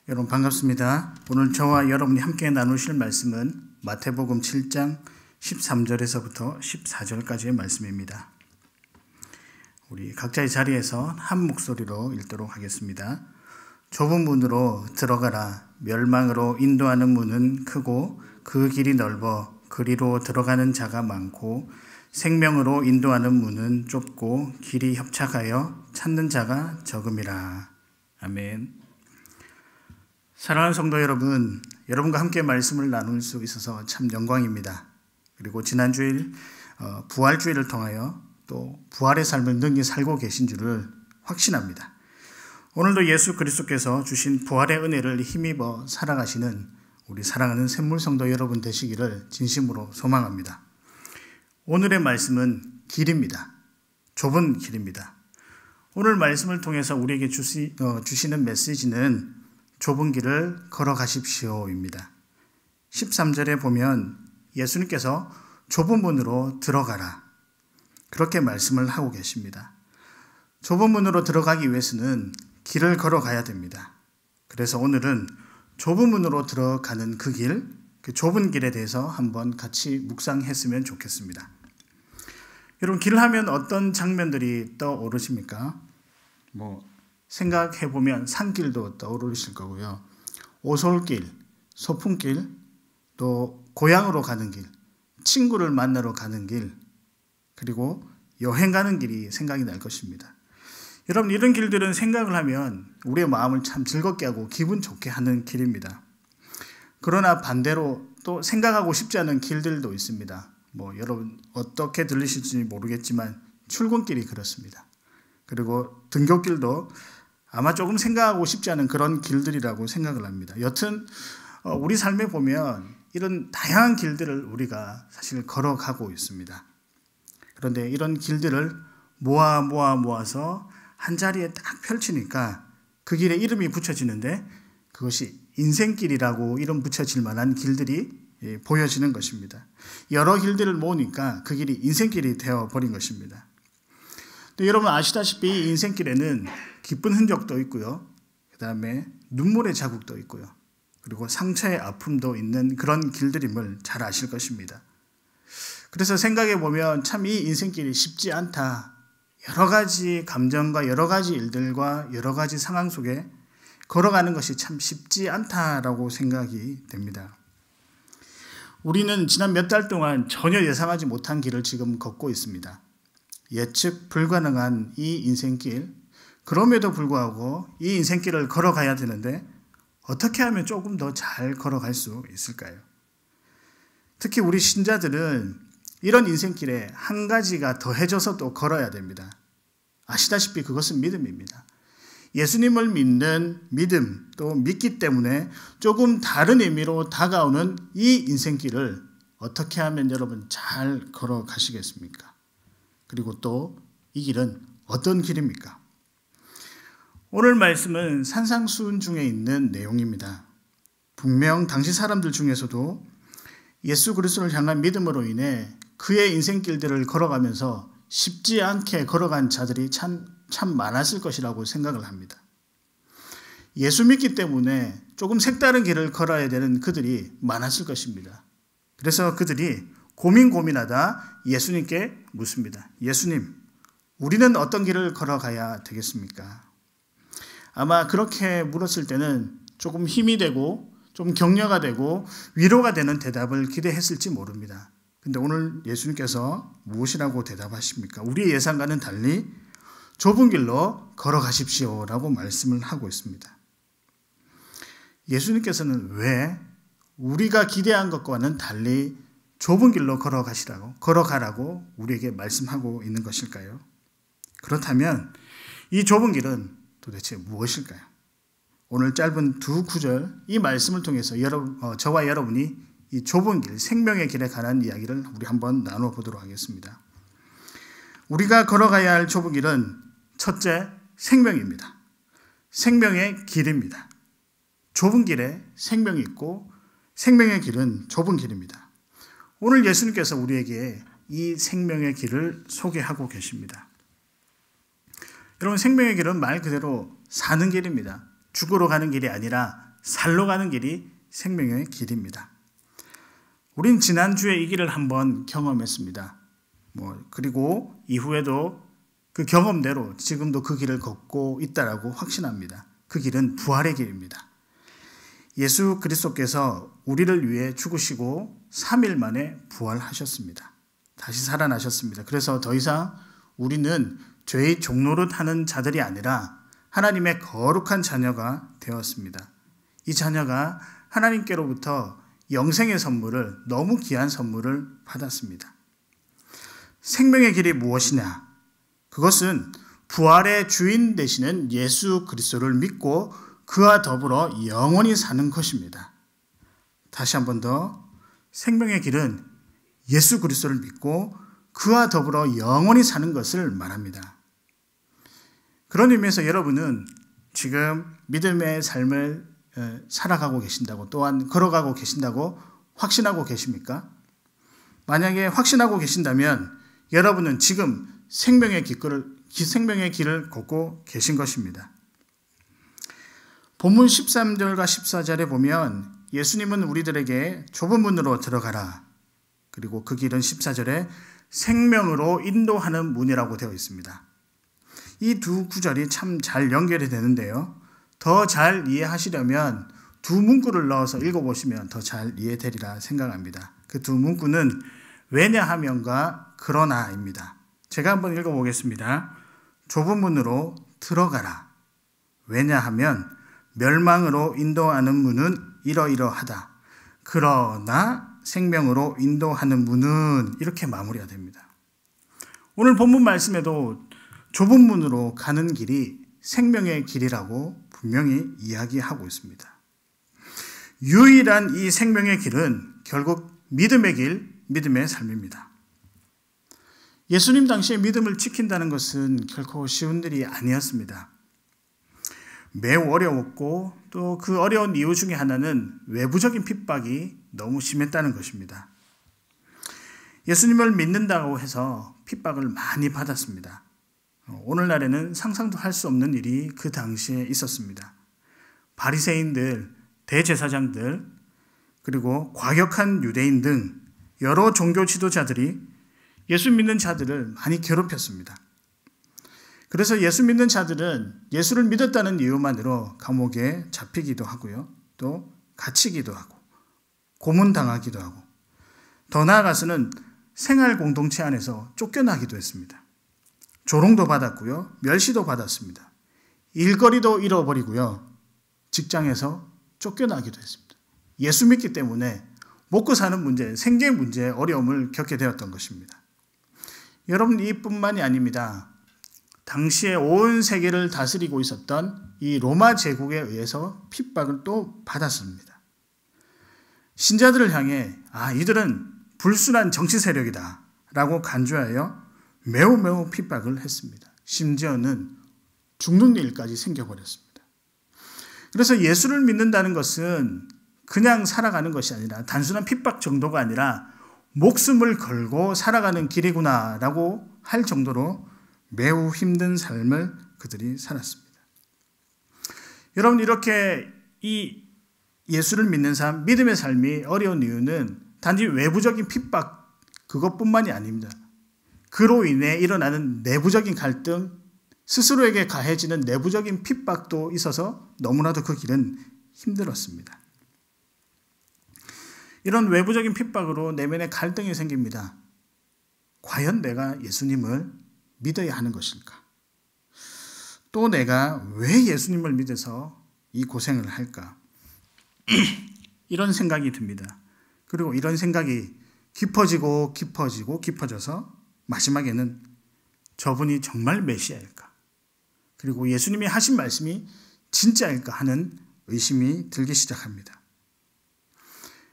여러분 반갑습니다. 오늘 저와 여러분이 함께 나누실 말씀은 마태복음 7장 13절에서부터 14절까지의 말씀입니다. 우리 각자의 자리에서 한 목소리로 읽도록 하겠습니다. 좁은 문으로 들어가라. 멸망으로 인도하는 문은 크고 그 길이 넓어 그리로 들어가는 자가 많고 생명으로 인도하는 문은 좁고 길이 협착하여 찾는 자가 적음이라. 아멘. 사랑하는 성도 여러분, 여러분과 함께 말씀을 나눌 수 있어서 참 영광입니다. 그리고 지난 주일 부활주일을 통하여 또 부활의 삶을 능히 살고 계신 줄을 확신합니다. 오늘도 예수 그리스도께서 주신 부활의 은혜를 힘입어 살아가시는 우리 사랑하는 샘물 성도 여러분 되시기를 진심으로 소망합니다. 오늘의 말씀은 길입니다. 좁은 길입니다. 오늘 말씀을 통해서 우리에게 주시는 메시지는 좁은 길을 걸어가십시오입니다. 13절에 보면 예수님께서 좁은 문으로 들어가라. 그렇게 말씀을 하고 계십니다. 좁은 문으로 들어가기 위해서는 길을 걸어가야 됩니다. 그래서 오늘은 좁은 문으로 들어가는 그 길, 그 좁은 길에 대해서 한번 같이 묵상했으면 좋겠습니다. 여러분, 길 하면 어떤 장면들이 떠오르십니까? 생각해보면 산길도 떠오르실 거고요. 오솔길, 소풍길, 또 고향으로 가는 길, 친구를 만나러 가는 길, 그리고 여행 가는 길이 생각이 날 것입니다. 여러분, 이런 길들은 생각을 하면 우리의 마음을 참 즐겁게 하고 기분 좋게 하는 길입니다. 그러나 반대로 또 생각하고 싶지 않은 길들도 있습니다. 여러분 어떻게 들리실지 모르겠지만 출근길이 그렇습니다. 그리고 등굣길도 아마 조금 생각하고 싶지 않은 그런 길들이라고 생각을 합니다. 여튼 우리 삶에 보면 이런 다양한 길들을 우리가 사실 걸어가고 있습니다. 그런데 이런 길들을 모아서 한 자리에 딱 펼치니까 그 길에 이름이 붙여지는데 그것이 인생길이라고 이름 붙여질 만한 길들이 보여지는 것입니다. 여러 길들을 모으니까 그 길이 인생길이 되어버린 것입니다. 여러분 아시다시피 인생길에는 기쁜 흔적도 있고요. 그 다음에 눈물의 자국도 있고요. 그리고 상처의 아픔도 있는 그런 길들임을 잘 아실 것입니다. 그래서 생각해 보면 참 이 인생길이 쉽지 않다. 여러 가지 감정과 여러 가지 일들과 여러 가지 상황 속에 걸어가는 것이 참 쉽지 않다라고 생각이 됩니다. 우리는 지난 몇 달 동안 전혀 예상하지 못한 길을 지금 걷고 있습니다. 예측 불가능한 이 인생길, 그럼에도 불구하고 이 인생길을 걸어가야 되는데 어떻게 하면 조금 더 잘 걸어갈 수 있을까요? 특히 우리 신자들은 이런 인생길에 한 가지가 더해져서 또 걸어야 됩니다. 아시다시피 그것은 믿음입니다. 예수님을 믿는 믿음, 또 믿기 때문에 조금 다른 의미로 다가오는 이 인생길을 어떻게 하면 여러분 잘 걸어가시겠습니까? 그리고 또 이 길은 어떤 길입니까? 오늘 말씀은 산상수훈 중에 있는 내용입니다. 분명 당시 사람들 중에서도 예수 그리스도를 향한 믿음으로 인해 그의 인생길들을 걸어가면서 쉽지 않게 걸어간 자들이 참 많았을 것이라고 생각을 합니다. 예수 믿기 때문에 조금 색다른 길을 걸어야 되는 그들이 많았을 것입니다. 그래서 그들이 고민하다 예수님께 묻습니다. 예수님, 우리는 어떤 길을 걸어가야 되겠습니까? 아마 그렇게 물었을 때는 조금 힘이 되고 좀 격려가 되고 위로가 되는 대답을 기대했을지 모릅니다. 근데 오늘 예수님께서 무엇이라고 대답하십니까? 우리의 예상과는 달리 좁은 길로 걸어가십시오라고 말씀을 하고 있습니다. 예수님께서는 왜 우리가 기대한 것과는 달리 좁은 길로 걸어가라고 우리에게 말씀하고 있는 것일까요? 그렇다면 이 좁은 길은 도대체 무엇일까요? 오늘 짧은 두 구절 이 말씀을 통해서 저와 여러분이 이 좁은 길, 생명의 길에 관한 이야기를 우리 한번 나눠보도록 하겠습니다. 우리가 걸어가야 할 좁은 길은 첫째, 생명입니다. 생명의 길입니다. 좁은 길에 생명이 있고 생명의 길은 좁은 길입니다. 오늘 예수님께서 우리에게 이 생명의 길을 소개하고 계십니다. 여러분, 생명의 길은 말 그대로 사는 길입니다. 죽으러 가는 길이 아니라 살로 가는 길이 생명의 길입니다. 우린 지난주에 이 길을 한번 경험했습니다. 그리고 이후에도 그 경험대로 지금도 그 길을 걷고 있다라고 확신합니다. 그 길은 부활의 길입니다. 예수 그리스도께서 우리를 위해 죽으시고 3일 만에 부활하셨습니다. 다시 살아나셨습니다. 그래서 더 이상 우리는 죄의 종노릇 하는 자들이 아니라 하나님의 거룩한 자녀가 되었습니다. 이 자녀가 하나님께로부터 영생의 선물을, 너무 귀한 선물을 받았습니다. 생명의 길이 무엇이냐? 그것은 부활의 주인 되시는 예수 그리스도를 믿고 그와 더불어 영원히 사는 것입니다. 다시 한 번 더, 생명의 길은 예수 그리스도를 믿고 그와 더불어 영원히 사는 것을 말합니다. 그런 의미에서 여러분은 지금 믿음의 삶을 살아가고 계신다고, 또한 걸어가고 계신다고 확신하고 계십니까? 만약에 확신하고 계신다면 여러분은 지금 생명의 길을 걷고 계신 것입니다. 본문 13절과 14절에 보면 예수님은 우리들에게 좁은 문으로 들어가라. 그리고 그 길은 14절에 생명으로 인도하는 문이라고 되어 있습니다. 이 두 구절이 참 잘 연결이 되는데요. 더 잘 이해하시려면 두 문구를 넣어서 읽어보시면 더 잘 이해되리라 생각합니다. 그 두 문구는 왜냐하면과 그러나입니다. 제가 한번 읽어보겠습니다. 좁은 문으로 들어가라. 왜냐하면 멸망으로 인도하는 문은 이러이러하다. 그러나 생명으로 인도하는 문은 이렇게 마무리가 됩니다. 오늘 본문 말씀에도 좁은 문으로 가는 길이 생명의 길이라고 분명히 이야기하고 있습니다. 유일한 이 생명의 길은 결국 믿음의 길, 믿음의 삶입니다. 예수님 당시에 믿음을 지킨다는 것은 결코 쉬운 일이 아니었습니다. 매우 어려웠고 또 그 어려운 이유 중에 하나는 외부적인 핍박이 너무 심했다는 것입니다. 예수님을 믿는다고 해서 핍박을 많이 받았습니다. 오늘날에는 상상도 할 수 없는 일이 그 당시에 있었습니다. 바리새인들, 대제사장들, 그리고 과격한 유대인 등 여러 종교 지도자들이 예수 믿는 자들을 많이 괴롭혔습니다. 그래서 예수 믿는 자들은 예수를 믿었다는 이유만으로 감옥에 잡히기도 하고요. 또 갇히기도 하고 고문당하기도 하고 더 나아가서는 생활 공동체 안에서 쫓겨나기도 했습니다. 조롱도 받았고요. 멸시도 받았습니다. 일거리도 잃어버리고요. 직장에서 쫓겨나기도 했습니다. 예수 믿기 때문에 먹고 사는 문제, 생계 문제에 어려움을 겪게 되었던 것입니다. 여러분, 이뿐만이 아닙니다. 당시에 온 세계를 다스리고 있었던 이 로마 제국에 의해서 핍박을 또 받았습니다. 신자들을 향해 이들은 불순한 정치 세력이다 라고 간주하여 매우 핍박을 했습니다. 심지어는 죽는 일까지 생겨버렸습니다. 그래서 예수를 믿는다는 것은 그냥 살아가는 것이 아니라 단순한 핍박 정도가 아니라 목숨을 걸고 살아가는 길이구나라고 할 정도로 매우 힘든 삶을 그들이 살았습니다. 여러분, 이렇게 이 예수를 믿는 삶, 믿음의 삶이 어려운 이유는 단지 외부적인 핍박 그것뿐만이 아닙니다. 그로 인해 일어나는 내부적인 갈등, 스스로에게 가해지는 내부적인 핍박도 있어서 너무나도 그 길은 힘들었습니다. 이런 외부적인 핍박으로 내면에 갈등이 생깁니다. 과연 내가 예수님을 믿어야 하는 것일까? 또 내가 왜 예수님을 믿어서 이 고생을 할까? 이런 생각이 듭니다. 그리고 이런 생각이 깊어져서 마지막에는 저분이 정말 메시아일까? 그리고 예수님이 하신 말씀이 진짜일까 하는 의심이 들기 시작합니다.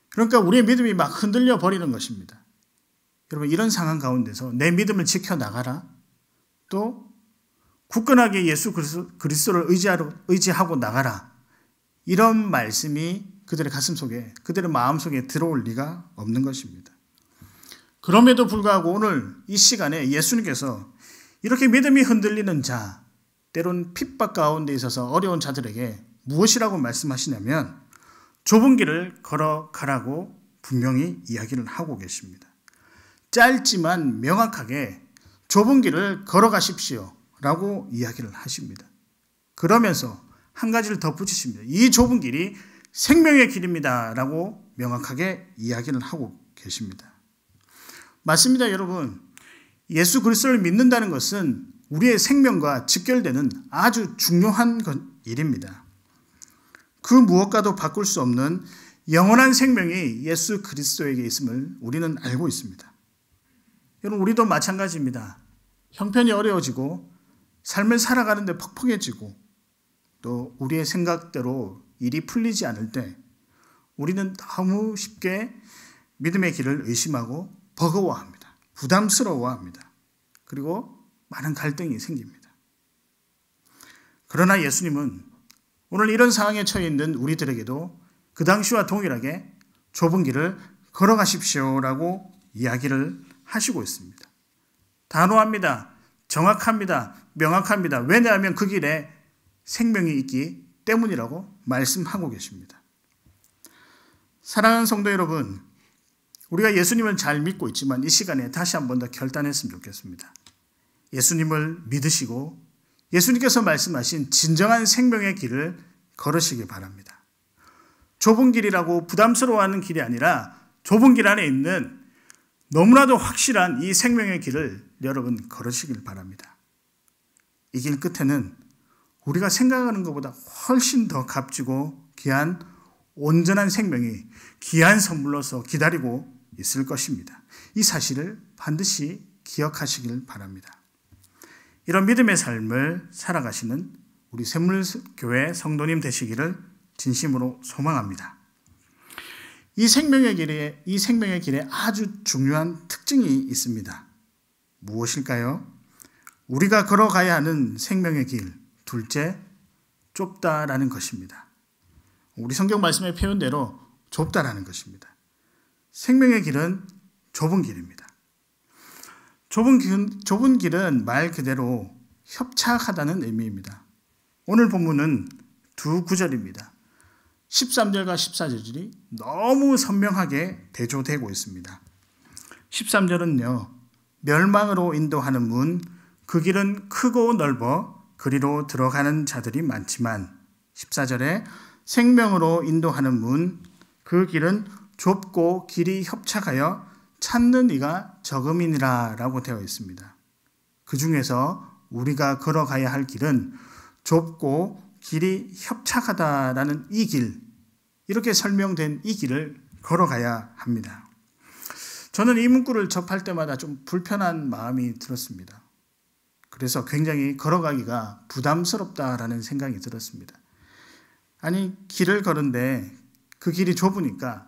그러니까 우리의 믿음이 막 흔들려 버리는 것입니다. 여러분, 이런 상황 가운데서 내 믿음을 지켜나가라. 또 굳건하게 예수 그리스도를 의지하고 나가라. 이런 말씀이 그들의 가슴속에, 그들의 마음속에 들어올 리가 없는 것입니다. 그럼에도 불구하고 오늘 이 시간에 예수님께서 이렇게 믿음이 흔들리는 자, 때론 핍박 가운데 있어서 어려운 자들에게 무엇이라고 말씀하시냐면 좁은 길을 걸어가라고 분명히 이야기를 하고 계십니다. 짧지만 명확하게 좁은 길을 걸어가십시오 라고 이야기를 하십니다. 그러면서 한 가지를 덧붙이십니다. 이 좁은 길이 생명의 길입니다 라고 명확하게 이야기를 하고 계십니다. 맞습니다, 여러분. 예수 그리스도를 믿는다는 것은 우리의 생명과 직결되는 아주 중요한 일입니다. 그 무엇과도 바꿀 수 없는 영원한 생명이 예수 그리스도에게 있음을 우리는 알고 있습니다. 여러분, 우리도 마찬가지입니다. 형편이 어려워지고 삶을 살아가는데 퍽퍽해지고 또 우리의 생각대로 일이 풀리지 않을 때 우리는 너무 쉽게 믿음의 길을 의심하고 버거워합니다. 부담스러워합니다. 그리고 많은 갈등이 생깁니다. 그러나 예수님은 오늘 이런 상황에 처해 있는 우리들에게도 그 당시와 동일하게 좁은 길을 걸어가십시오라고 이야기를 하시고 있습니다. 단호합니다. 정확합니다. 명확합니다. 왜냐하면 그 길에 생명이 있기 때문이라고 말씀하고 계십니다. 사랑하는 성도 여러분, 우리가 예수님을 잘 믿고 있지만 이 시간에 다시 한 번 더 결단했으면 좋겠습니다. 예수님을 믿으시고 예수님께서 말씀하신 진정한 생명의 길을 걸으시기 바랍니다. 좁은 길이라고 부담스러워하는 길이 아니라 좁은 길 안에 있는 너무나도 확실한 이 생명의 길을 여러분 걸으시길 바랍니다. 이 길 끝에는 우리가 생각하는 것보다 훨씬 더 값지고 귀한 온전한 생명이 귀한 선물로서 기다리고 있을 것입니다. 이 사실을 반드시 기억하시길 바랍니다. 이런 믿음의 삶을 살아가시는 우리 샘물교회 성도님 되시기를 진심으로 소망합니다. 이 생명의 길에 아주 중요한 특징이 있습니다. 무엇일까요? 우리가 걸어가야 하는 생명의 길, 둘째, 좁다라는 것입니다. 우리 성경 말씀의 표현대로 좁다라는 것입니다. 생명의 길은 좁은 길입니다. 좁은 길은 말 그대로 협착하다는 의미입니다. 오늘 본문은 두 구절입니다. 13절과 14절이 너무 선명하게 대조되고 있습니다. 13절은요, 멸망으로 인도하는 문, 그 길은 크고 넓어 그리로 들어가는 자들이 많지만 14절에 생명으로 인도하는 문, 그 길은 좁고 길이 협착하여 찾는 이가 적음이니라 라고 되어 있습니다. 그 중에서 우리가 걸어가야 할 길은 좁고 길이 협착하다라는 이 길, 이렇게 설명된 이 길을 걸어가야 합니다. 저는 이 문구를 접할 때마다 좀 불편한 마음이 들었습니다. 그래서 굉장히 걸어가기가 부담스럽다라는 생각이 들었습니다. 아니, 길을 걸은데 그 길이 좁으니까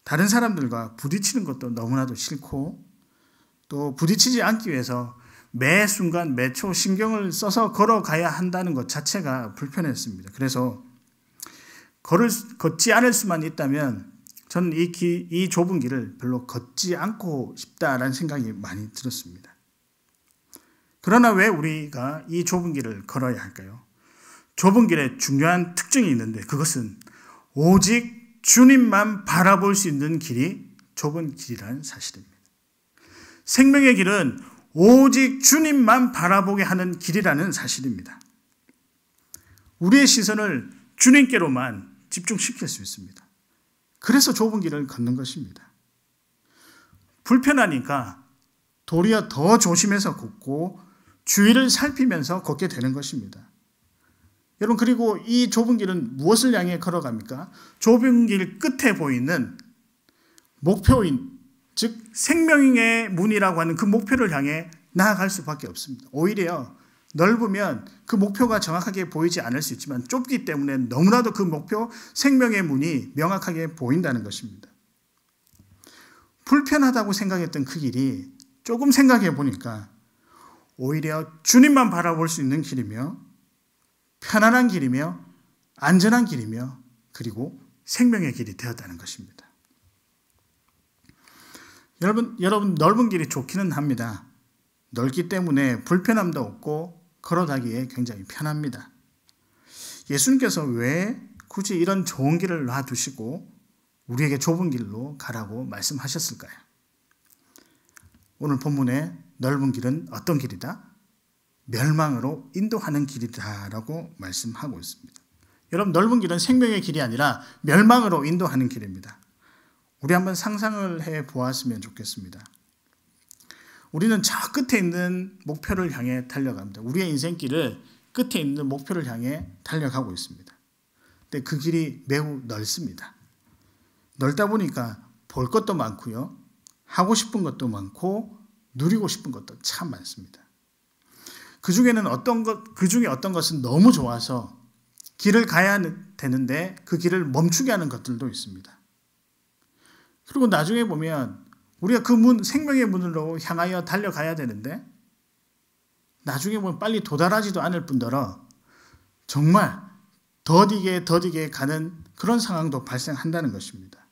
다른 사람들과 부딪히는 것도 너무나도 싫고 또 부딪히지 않기 위해서 매 순간 매 초 신경을 써서 걸어가야 한다는 것 자체가 불편했습니다. 그래서 걷지 않을 수만 있다면 저는 이 좁은 길을 별로 걷지 않고 싶다라는 생각이 많이 들었습니다. 그러나 왜 우리가 이 좁은 길을 걸어야 할까요? 좁은 길에 중요한 특징이 있는데 그것은 오직 주님만 바라볼 수 있는 길이 좁은 길이라는 사실입니다. 생명의 길은 오직 주님만 바라보게 하는 길이라는 사실입니다. 우리의 시선을 주님께로만 집중시킬 수 있습니다. 그래서 좁은 길을 걷는 것입니다. 불편하니까 도리어 더 조심해서 걷고 주위를 살피면서 걷게 되는 것입니다. 여러분, 그리고 이 좁은 길은 무엇을 향해 걸어갑니까? 좁은 길 끝에 보이는 목표인, 즉 생명의 문이라고 하는 그 목표를 향해 나아갈 수밖에 없습니다. 오히려 넓으면 그 목표가 정확하게 보이지 않을 수 있지만 좁기 때문에 너무나도 그 목표, 생명의 문이 명확하게 보인다는 것입니다. 불편하다고 생각했던 그 길이 조금 생각해 보니까 오히려 주님만 바라볼 수 있는 길이며 편안한 길이며 안전한 길이며 그리고 생명의 길이 되었다는 것입니다. 여러분 넓은 길이 좋기는 합니다. 넓기 때문에 불편함도 없고 걸어가기에 굉장히 편합니다. 예수님께서 왜 굳이 이런 좋은 길을 놔두시고 우리에게 좁은 길로 가라고 말씀하셨을까요? 오늘 본문의 넓은 길은 어떤 길이다? 멸망으로 인도하는 길이다라고 말씀하고 있습니다. 여러분, 넓은 길은 생명의 길이 아니라 멸망으로 인도하는 길입니다. 우리 한번 상상을 해 보았으면 좋겠습니다. 우리는 저 끝에 있는 목표를 향해 달려갑니다. 우리의 인생길을 끝에 있는 목표를 향해 달려가고 있습니다. 근데 그 길이 매우 넓습니다. 넓다 보니까 볼 것도 많고요. 하고 싶은 것도 많고 누리고 싶은 것도 참 많습니다. 그 중에 어떤 것은 너무 좋아서 길을 가야 되는데 그 길을 멈추게 하는 것들도 있습니다. 그리고 나중에 보면 우리가 그 생명의 문으로 향하여 달려가야 되는데 나중에 보면 빨리 도달하지도 않을 뿐더러 정말 더디게 가는 그런 상황도 발생한다는 것입니다.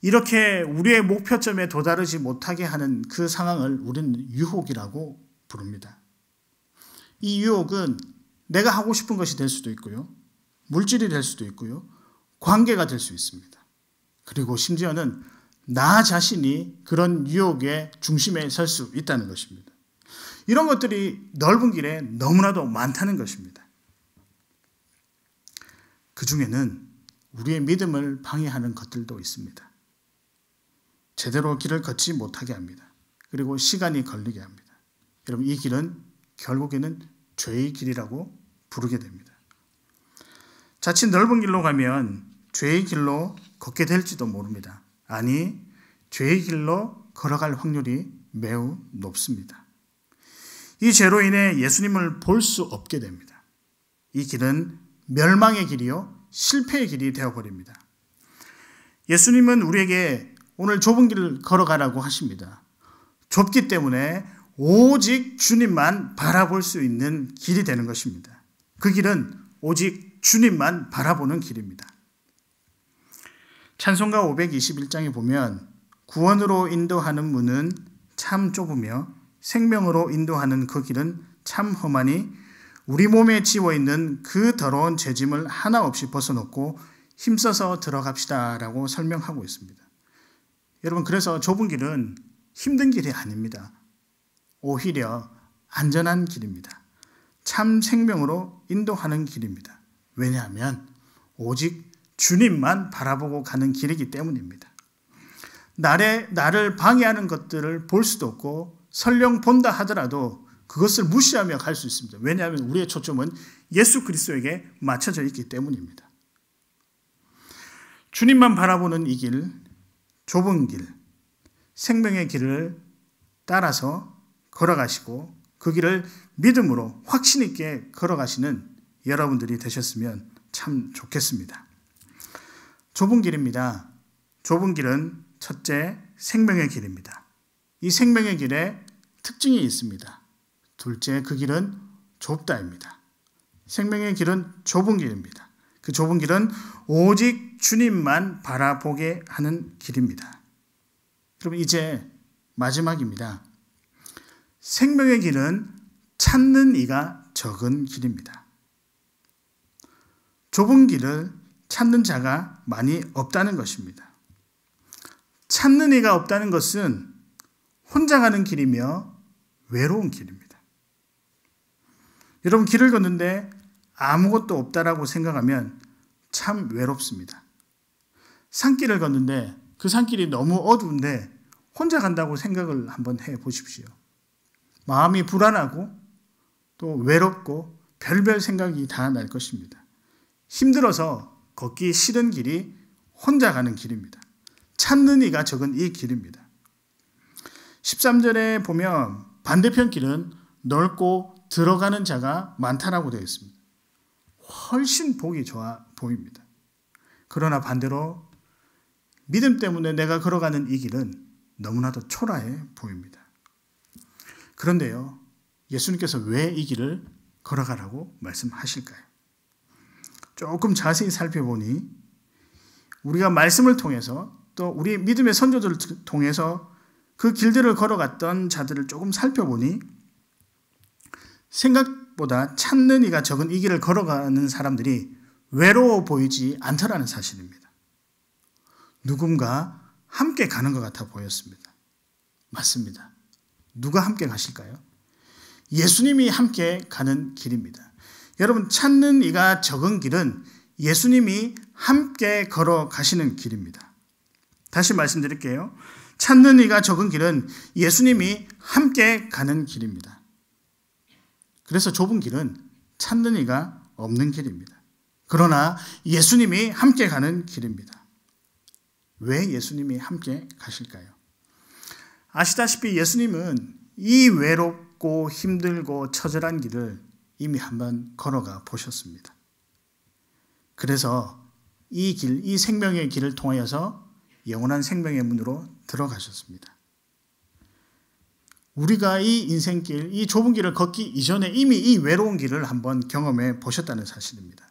이렇게 우리의 목표점에 도달하지 못하게 하는 그 상황을 우리는 유혹이라고 부릅니다. 이 유혹은 내가 하고 싶은 것이 될 수도 있고요. 물질이 될 수도 있고요. 관계가 될 수 있습니다. 그리고 심지어는 나 자신이 그런 유혹의 중심에 설 수 있다는 것입니다. 이런 것들이 넓은 길에 너무나도 많다는 것입니다. 그 중에는 우리의 믿음을 방해하는 것들도 있습니다. 제대로 길을 걷지 못하게 합니다. 그리고 시간이 걸리게 합니다. 여러분, 이 길은 결국에는 죄의 길이라고 부르게 됩니다. 자칫 넓은 길로 가면 죄의 길로 걷게 될지도 모릅니다. 아니, 죄의 길로 걸어갈 확률이 매우 높습니다. 이 죄로 인해 예수님을 볼 수 없게 됩니다. 이 길은 멸망의 길이요, 실패의 길이 되어버립니다. 예수님은 우리에게 오늘 좁은 길을 걸어가라고 하십니다. 좁기 때문에 오직 주님만 바라볼 수 있는 길이 되는 것입니다. 그 길은 오직 주님만 바라보는 길입니다. 찬송가 521장에 보면 구원으로 인도하는 문은 참 좁으며 생명으로 인도하는 그 길은 참 험하니 우리 몸에 지워있는 그 더러운 죄짐을 하나 없이 벗어놓고 힘써서 들어갑시다 라고 설명하고 있습니다. 여러분, 그래서 좁은 길은 힘든 길이 아닙니다. 오히려 안전한 길입니다. 참 생명으로 인도하는 길입니다. 왜냐하면 오직 주님만 바라보고 가는 길이기 때문입니다. 나를 방해하는 것들을 볼 수도 없고 설령 본다 하더라도 그것을 무시하며 갈 수 있습니다. 왜냐하면 우리의 초점은 예수 그리스도에게 맞춰져 있기 때문입니다. 주님만 바라보는 이 길, 좁은 길, 생명의 길을 따라서 걸어가시고 그 길을 믿음으로 확신 있게 걸어가시는 여러분들이 되셨으면 참 좋겠습니다. 좁은 길입니다. 좁은 길은 첫째, 생명의 길입니다. 이 생명의 길에 특징이 있습니다. 둘째, 그 길은 좁다입니다. 생명의 길은 좁은 길입니다. 그 좁은 길은 오직 주님만 바라보게 하는 길입니다. 그럼 이제 마지막입니다. 생명의 길은 찾는 이가 적은 길입니다. 좁은 길을 찾는 자가 많이 없다는 것입니다. 찾는 이가 없다는 것은 혼자 가는 길이며 외로운 길입니다. 여러분, 길을 걷는데 아무것도 없다라고 생각하면 참 외롭습니다. 산길을 걷는데 그 산길이 너무 어두운데 혼자 간다고 생각을 한번 해 보십시오. 마음이 불안하고 또 외롭고 별별 생각이 다 날 것입니다. 힘들어서 걷기 싫은 길이 혼자 가는 길입니다. 찾는 이가 적은 이 길입니다. 13절에 보면 반대편 길은 넓고 들어가는 자가 많다라고 되어 있습니다. 훨씬 보기 좋아 보입니다. 그러나 반대로 믿음 때문에 내가 걸어가는 이 길은 너무나도 초라해 보입니다. 그런데요, 예수님께서 왜 이 길을 걸어가라고 말씀하실까요? 조금 자세히 살펴보니 우리가 말씀을 통해서 또 우리 믿음의 선조들을 통해서 그 길들을 걸어갔던 자들을 조금 살펴보니 생각보다 찾는 이가 적은 이 길을 걸어가는 사람들이 외로워 보이지 않더라는 사실입니다. 누군가 함께 가는 것 같아 보였습니다. 맞습니다. 누가 함께 가실까요? 예수님이 함께 가는 길입니다. 여러분, 찾는 이가 적은 길은 예수님이 함께 걸어가시는 길입니다. 다시 말씀드릴게요. 찾는 이가 적은 길은 예수님이 함께 가는 길입니다. 그래서 좁은 길은 찾는 이가 없는 길입니다. 그러나 예수님이 함께 가는 길입니다. 왜 예수님이 함께 가실까요? 아시다시피 예수님은 이 외롭고 힘들고 처절한 길을 이미 한번 걸어가 보셨습니다. 그래서 이 길, 이 생명의 길을 통하여서 영원한 생명의 문으로 들어가셨습니다. 우리가 이 인생길, 이 좁은 길을 걷기 이전에 이미 이 외로운 길을 한번 경험해 보셨다는 사실입니다.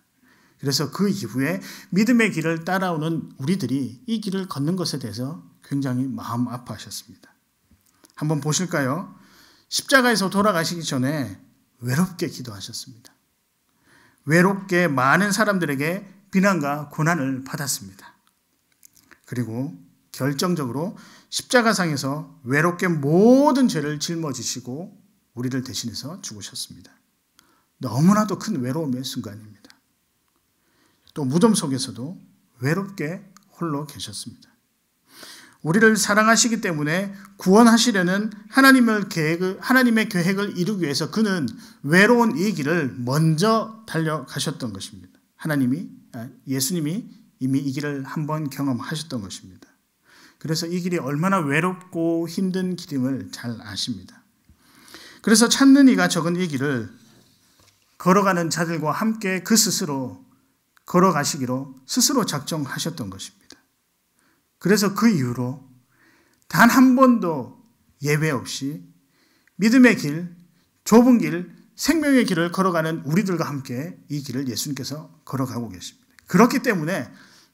그래서 그 이후에 믿음의 길을 따라오는 우리들이 이 길을 걷는 것에 대해서 굉장히 마음 아파하셨습니다. 한번 보실까요? 십자가에서 돌아가시기 전에 외롭게 기도하셨습니다. 외롭게 많은 사람들에게 비난과 고난을 받았습니다. 그리고 결정적으로 십자가상에서 외롭게 모든 죄를 짊어지시고 우리를 대신해서 죽으셨습니다. 너무나도 큰 외로움의 순간입니다. 또 무덤 속에서도 외롭게 홀로 계셨습니다. 우리를 사랑하시기 때문에 구원하시려는 하나님의 계획을 이루기 위해서 그는 외로운 이 길을 먼저 달려가셨던 것입니다. 예수님이 이미 이 길을 한번 경험하셨던 것입니다. 그래서 이 길이 얼마나 외롭고 힘든 길임을 잘 아십니다. 그래서 찾는 이가 적은 이 길을 걸어가는 자들과 함께 그 스스로 걸어가시기로 스스로 작정하셨던 것입니다. 그래서 그 이후로 단 한 번도 예외 없이 믿음의 길, 좁은 길, 생명의 길을 걸어가는 우리들과 함께 이 길을 예수님께서 걸어가고 계십니다. 그렇기 때문에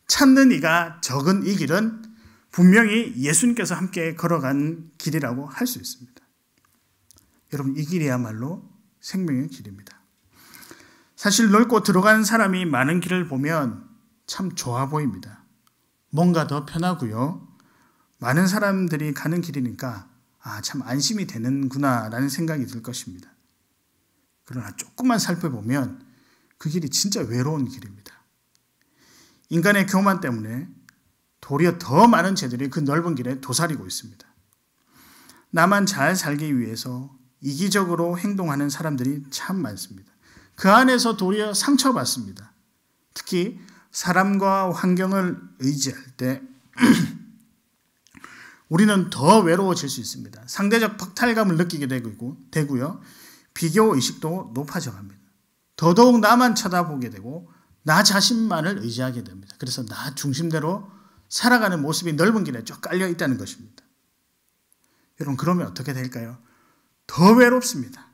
찾는 이가 적은 이 길은 분명히 예수님께서 함께 걸어간 길이라고 할 수 있습니다. 여러분, 이 길이야말로 생명의 길입니다. 사실 넓고 들어가는 사람이 많은 길을 보면 참 좋아 보입니다. 뭔가 더 편하고요. 많은 사람들이 가는 길이니까 참 안심이 되는구나라는 생각이 들 것입니다. 그러나 조금만 살펴보면 그 길이 진짜 외로운 길입니다. 인간의 교만 때문에 도리어 더 많은 죄들이 그 넓은 길에 도사리고 있습니다. 나만 잘 살기 위해서 이기적으로 행동하는 사람들이 참 많습니다. 그 안에서 도리어 상처받습니다. 특히 사람과 환경을 의지할 때 우리는 더 외로워질 수 있습니다. 상대적 박탈감을 느끼게 되고요. 비교의식도 높아져 갑니다. 더더욱 나만 쳐다보게 되고 나 자신만을 의지하게 됩니다. 그래서 나 중심대로 살아가는 모습이 넓은 길에 쭉 깔려 있다는 것입니다. 여러분, 그러면 어떻게 될까요? 더 외롭습니다.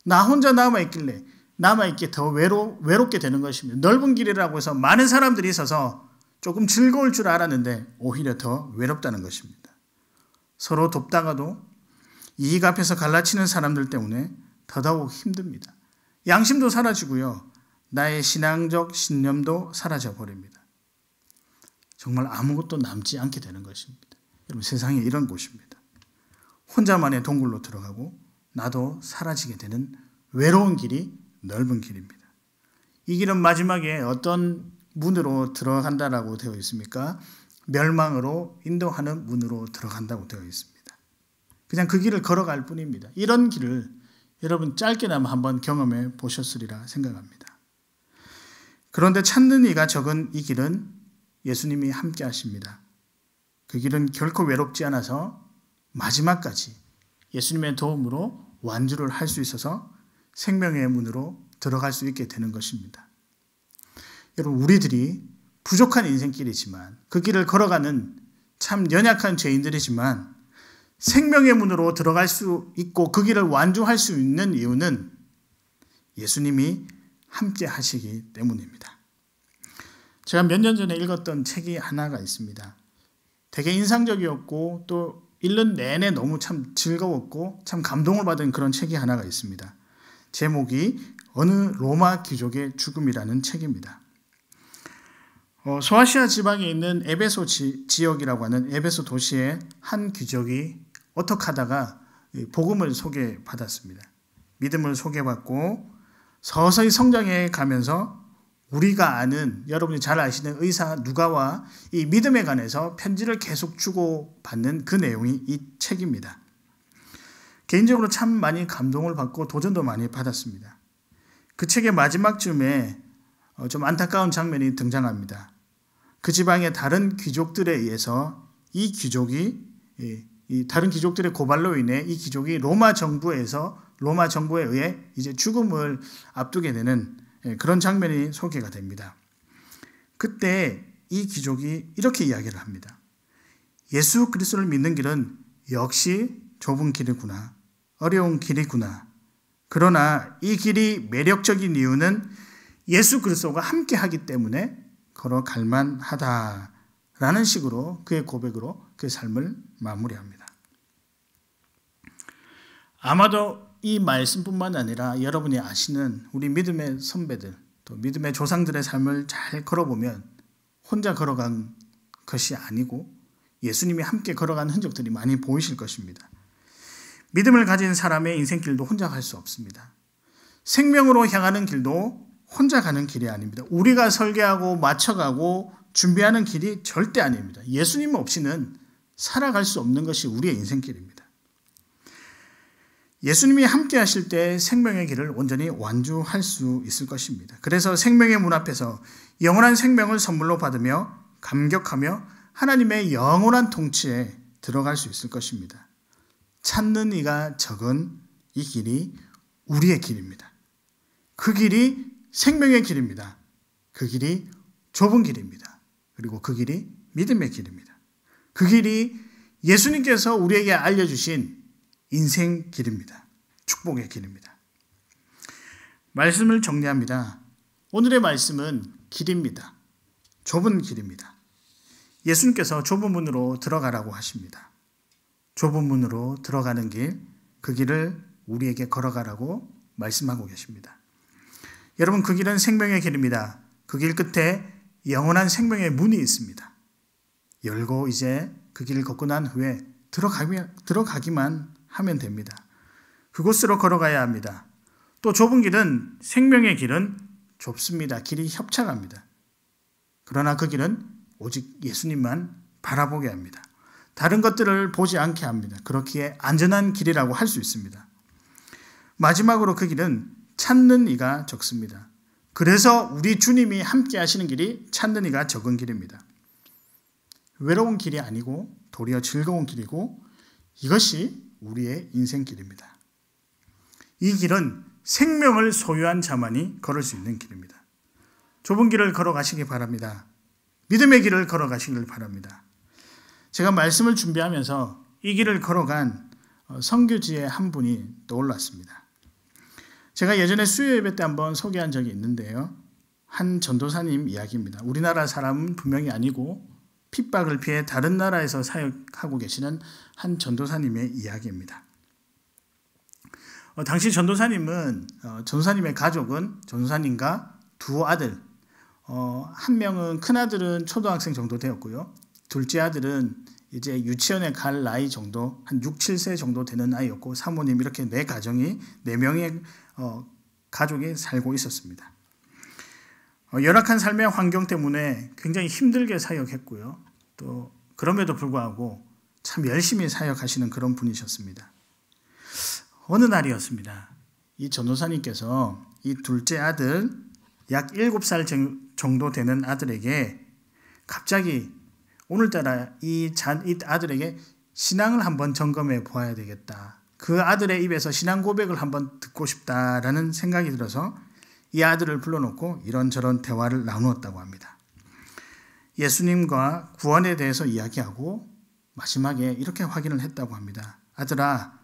나 혼자 남아있기에 더 외롭게 되는 것입니다. 넓은 길이라고 해서 많은 사람들이 있어서 조금 즐거울 줄 알았는데 오히려 더 외롭다는 것입니다. 서로 돕다가도 이익 앞에서 갈라치는 사람들 때문에 더더욱 힘듭니다. 양심도 사라지고요. 나의 신앙적 신념도 사라져 버립니다. 정말 아무것도 남지 않게 되는 것입니다. 여러분, 세상에 이런 곳입니다. 혼자만의 동굴로 들어가고 나도 사라지게 되는 외로운 길이 넓은 길입니다. 이 길은 마지막에 어떤 문으로 들어간다라고 되어 있습니까? 멸망으로 인도하는 문으로 들어간다고 되어 있습니다. 그냥 그 길을 걸어갈 뿐입니다. 이런 길을 여러분 짧게나마 한번 경험해 보셨으리라 생각합니다. 그런데 찾는 이가 적은 이 길은 예수님이 함께 하십니다. 그 길은 결코 외롭지 않아서 마지막까지 예수님의 도움으로 완주를 할 수 있어서 생명의 문으로 들어갈 수 있게 되는 것입니다. 여러분, 우리들이 부족한 인생길이지만 그 길을 걸어가는 참 연약한 죄인들이지만 생명의 문으로 들어갈 수 있고 그 길을 완주할 수 있는 이유는 예수님이 함께 하시기 때문입니다. 제가 몇 년 전에 읽었던 책이 하나가 있습니다. 되게 인상적이었고 또 읽는 내내 너무 참 즐거웠고 참 감동을 받은 그런 책이 하나가 있습니다. 제목이 어느 로마 귀족의 죽음이라는 책입니다. 소아시아 지방에 있는 에베소 지역이라고 하는 에베소 도시의 한 귀족이 어떻게 하다가 복음을 소개받았습니다. 믿음을 소개받고 서서히 성장해 가면서 우리가 아는, 여러분이 잘 아시는 의사 누가와 이 믿음에 관해서 편지를 계속 주고받는 그 내용이 이 책입니다. 개인적으로 참 많이 감동을 받고 도전도 많이 받았습니다. 그 책의 마지막쯤에 좀 안타까운 장면이 등장합니다. 그 지방의 다른 귀족들에 의해서 이 귀족이 다른 귀족들의 고발로 인해 이 귀족이 로마 정부에 의해 이제 죽음을 앞두게 되는 그런 장면이 소개가 됩니다. 그때 이 귀족이 이렇게 이야기를 합니다. 예수 그리스도를 믿는 길은 역시 좁은 길이구나. 어려운 길이구나. 그러나 이 길이 매력적인 이유는 예수 그리스도가 함께 하기 때문에 걸어갈 만하다라는 식으로 그의 고백으로 그 삶을 마무리합니다. 아마도 이 말씀뿐만 아니라 여러분이 아시는 우리 믿음의 선배들, 또 믿음의 조상들의 삶을 잘 걸어보면 혼자 걸어간 것이 아니고 예수님이 함께 걸어간 흔적들이 많이 보이실 것입니다. 믿음을 가진 사람의 인생길도 혼자 갈 수 없습니다. 생명으로 향하는 길도 혼자 가는 길이 아닙니다. 우리가 설계하고 맞춰가고 준비하는 길이 절대 아닙니다. 예수님 없이는 살아갈 수 없는 것이 우리의 인생길입니다. 예수님이 함께 하실 때 생명의 길을 온전히 완주할 수 있을 것입니다. 그래서 생명의 문 앞에서 영원한 생명을 선물로 받으며 감격하며 하나님의 영원한 통치에 들어갈 수 있을 것입니다. 찾는 이가 적은 이 길이 우리의 길입니다. 그 길이 생명의 길입니다. 그 길이 좁은 길입니다. 그리고 그 길이 믿음의 길입니다. 그 길이 예수님께서 우리에게 알려주신 인생 길입니다. 축복의 길입니다. 말씀을 정리합니다. 오늘의 말씀은 길입니다. 좁은 길입니다. 예수님께서 좁은 문으로 들어가라고 하십니다. 좁은 문으로 들어가는 길, 그 길을 우리에게 걸어가라고 말씀하고 계십니다. 여러분, 그 길은 생명의 길입니다. 그 길 끝에 영원한 생명의 문이 있습니다. 열고 이제 그 길을 걷고 난 후에 들어가기만 하면 됩니다. 그곳으로 걸어가야 합니다. 또 좁은 길은, 생명의 길은 좁습니다. 길이 협착합니다. 그러나 그 길은 오직 예수님만 바라보게 합니다. 다른 것들을 보지 않게 합니다. 그렇기에 안전한 길이라고 할 수 있습니다. 마지막으로 그 길은 찾는 이가 적습니다. 그래서 우리 주님이 함께 하시는 길이 찾는 이가 적은 길입니다. 외로운 길이 아니고 도리어 즐거운 길이고 이것이 우리의 인생길입니다. 이 길은 생명을 소유한 자만이 걸을 수 있는 길입니다. 좁은 길을 걸어가시기 바랍니다. 믿음의 길을 걸어가시길 바랍니다. 제가 말씀을 준비하면서 이 길을 걸어간 선교지의 한 분이 떠올랐습니다. 제가 예전에 수요 예배 때 한번 소개한 적이 있는데요. 한 전도사님 이야기입니다. 우리나라 사람은 분명히 아니고 핍박을 피해 다른 나라에서 사역하고 계시는 한 전도사님의 이야기입니다. 당시 전도사님의 가족은 전도사님과 두 아들, 한 명은 큰 아들은 초등학생 정도 되었고요. 둘째 아들은 이제 유치원에 갈 나이 정도, 한 6, 7세 정도 되는 아이였고, 사모님 이렇게 네 명의 가족이 살고 있었습니다. 열악한 삶의 환경 때문에 굉장히 힘들게 사역했고요. 또 그럼에도 불구하고 참 열심히 사역하시는 그런 분이셨습니다. 어느 날이었습니다. 이 전도사님께서 이 둘째 아들, 약 7살 정도 되는 아들에게 갑자기 오늘따라 이 아들에게 신앙을 한번 점검해 보아야 되겠다. 그 아들의 입에서 신앙 고백을 한번 듣고 싶다라는 생각이 들어서 이 아들을 불러놓고 이런저런 대화를 나누었다고 합니다. 예수님과 구원에 대해서 이야기하고 마지막에 이렇게 확인을 했다고 합니다. 아들아,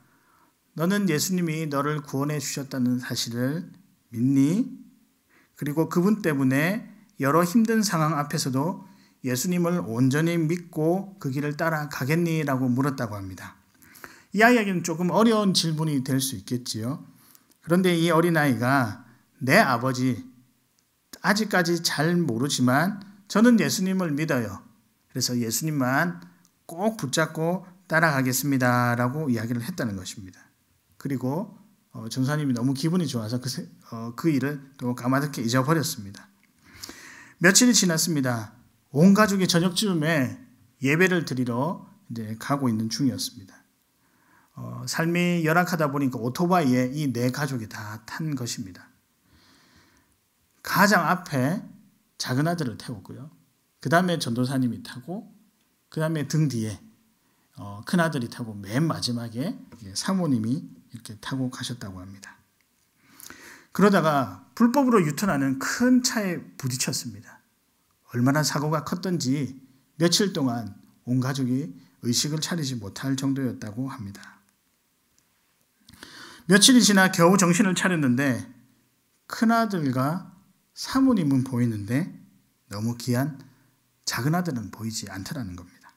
너는 예수님이 너를 구원해 주셨다는 사실을 믿니? 그리고 그분 때문에 여러 힘든 상황 앞에서도 예수님을 온전히 믿고 그 길을 따라가겠니? 라고 물었다고 합니다. 이 아이에게는 조금 어려운 질문이 될 수 있겠지요. 그런데 이 어린아이가 내 아버지 아직까지 잘 모르지만 저는 예수님을 믿어요. 그래서 예수님만 꼭 붙잡고 따라가겠습니다 라고 이야기를 했다는 것입니다. 그리고 전사님이 너무 기분이 좋아서 그 일을 또 까마득히 잊어버렸습니다. 며칠이 지났습니다. 온 가족이 저녁쯤에 예배를 드리러 이제 가고 있는 중이었습니다. 삶이 열악하다 보니까 오토바이에 이 네 가족이 다 탄 것입니다. 가장 앞에 작은 아들을 태우고요. 그 다음에 전도사님이 타고 그 다음에 등 뒤에 큰 아들이 타고 맨 마지막에 사모님이 이렇게 타고 가셨다고 합니다. 그러다가 불법으로 유턴하는 큰 차에 부딪혔습니다. 얼마나 사고가 컸던지 며칠 동안 온 가족이 의식을 차리지 못할 정도였다고 합니다. 며칠이 지나 겨우 정신을 차렸는데 큰아들과 사모님은 보이는데 너무 귀한 작은아들은 보이지 않더라는 겁니다.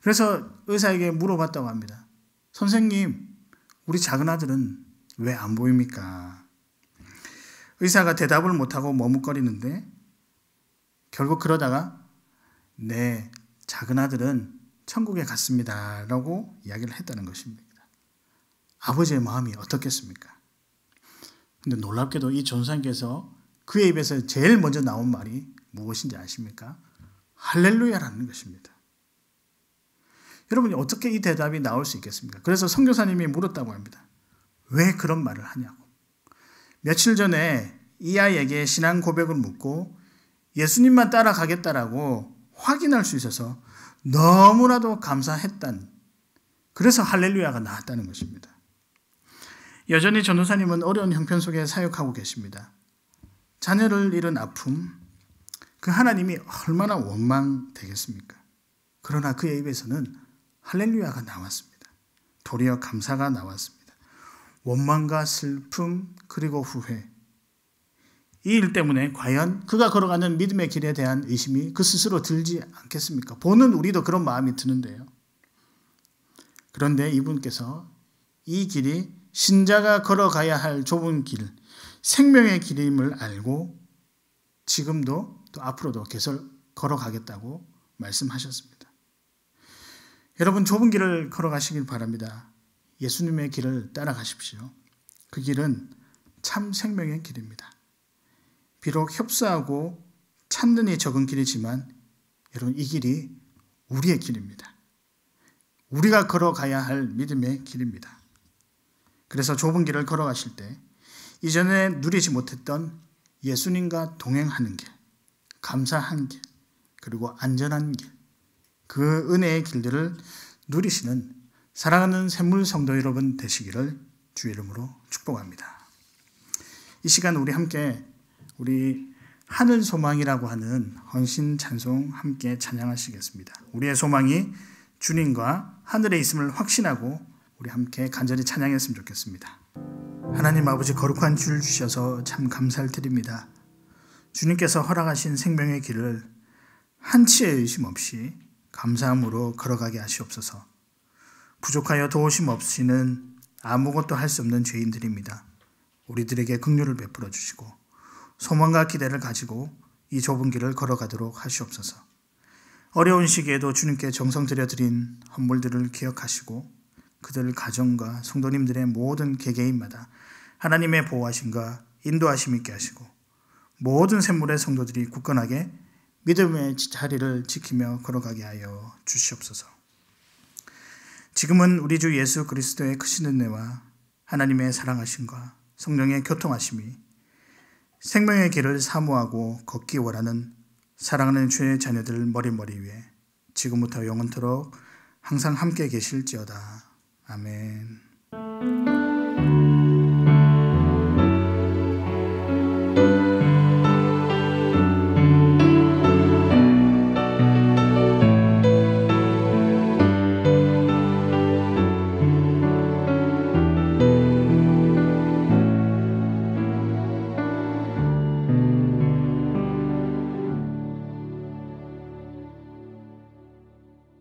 그래서 의사에게 물어봤다고 합니다. 선생님, 우리 작은아들은 왜 안 보입니까? 의사가 대답을 못하고 머뭇거리는데 결국 그러다가 네, 작은아들은 천국에 갔습니다 라고 이야기를 했다는 것입니다. 아버지의 마음이 어떻겠습니까? 근데 놀랍게도 이 전사님께서 그의 입에서 제일 먼저 나온 말이 무엇인지 아십니까? 할렐루야라는 것입니다. 여러분이 어떻게 이 대답이 나올 수 있겠습니까? 그래서 선교사님이 물었다고 합니다. 왜 그런 말을 하냐고. 며칠 전에 이 아이에게 신앙 고백을 묻고 예수님만 따라가겠다라고 확인할 수 있어서 너무나도 감사했단, 그래서 할렐루야가 나왔다는 것입니다. 여전히 전도사님은 어려운 형편 속에 사역하고 계십니다. 자녀를 잃은 아픔, 그 하나님이 얼마나 원망되겠습니까? 그러나 그의 입에서는 할렐루야가 나왔습니다. 도리어 감사가 나왔습니다. 원망과 슬픔 그리고 후회, 이 일 때문에 과연 그가 걸어가는 믿음의 길에 대한 의심이 그 스스로 들지 않겠습니까? 보는 우리도 그런 마음이 드는데요. 그런데 이분께서 이 길이 신자가 걸어가야 할 좁은 길, 생명의 길임을 알고 지금도 또 앞으로도 계속 걸어가겠다고 말씀하셨습니다. 여러분, 좁은 길을 걸어가시길 바랍니다. 예수님의 길을 따라가십시오. 그 길은 참 생명의 길입니다. 비록 협소하고 찾는이 적은 길이지만 여러분, 이 길이 우리의 길입니다. 우리가 걸어가야 할 믿음의 길입니다. 그래서 좁은 길을 걸어가실 때 이전에 누리지 못했던 예수님과 동행하는 길, 감사한 길, 그리고 안전한 길, 그 은혜의 길들을 누리시는 사랑하는 샘물 성도 여러분 되시기를 주의 이름으로 축복합니다. 이 시간 우리 함께 우리 하늘 소망이라고 하는 헌신 찬송 함께 찬양하시겠습니다. 우리의 소망이 주님과 하늘에 있음을 확신하고 우리 함께 간절히 찬양했으면 좋겠습니다. 하나님 아버지, 거룩한 줄 주셔서 참 감사를 드립니다. 주님께서 허락하신 생명의 길을 한치의 의심 없이 감사함으로 걸어가게 하시옵소서. 부족하여 도우심 없이는 아무것도 할 수 없는 죄인들입니다. 우리들에게 긍휼을 베풀어 주시고 소망과 기대를 가지고 이 좁은 길을 걸어가도록 하시옵소서. 어려운 시기에도 주님께 정성 들여드린 헌물들을 기억하시고 그들 가정과 성도님들의 모든 개개인마다 하나님의 보호하심과 인도하심 있게 하시고 모든 샘물의 성도들이 굳건하게 믿음의 자리를 지키며 걸어가게 하여 주시옵소서. 지금은 우리 주 예수 그리스도의 크신 은혜와 하나님의 사랑하심과 성령의 교통하심이 생명의 길을 사모하고 걷기 원하는 사랑하는 주의 자녀들 머리머리 위에 지금부터 영원토록 항상 함께 계실지어다. 아멘.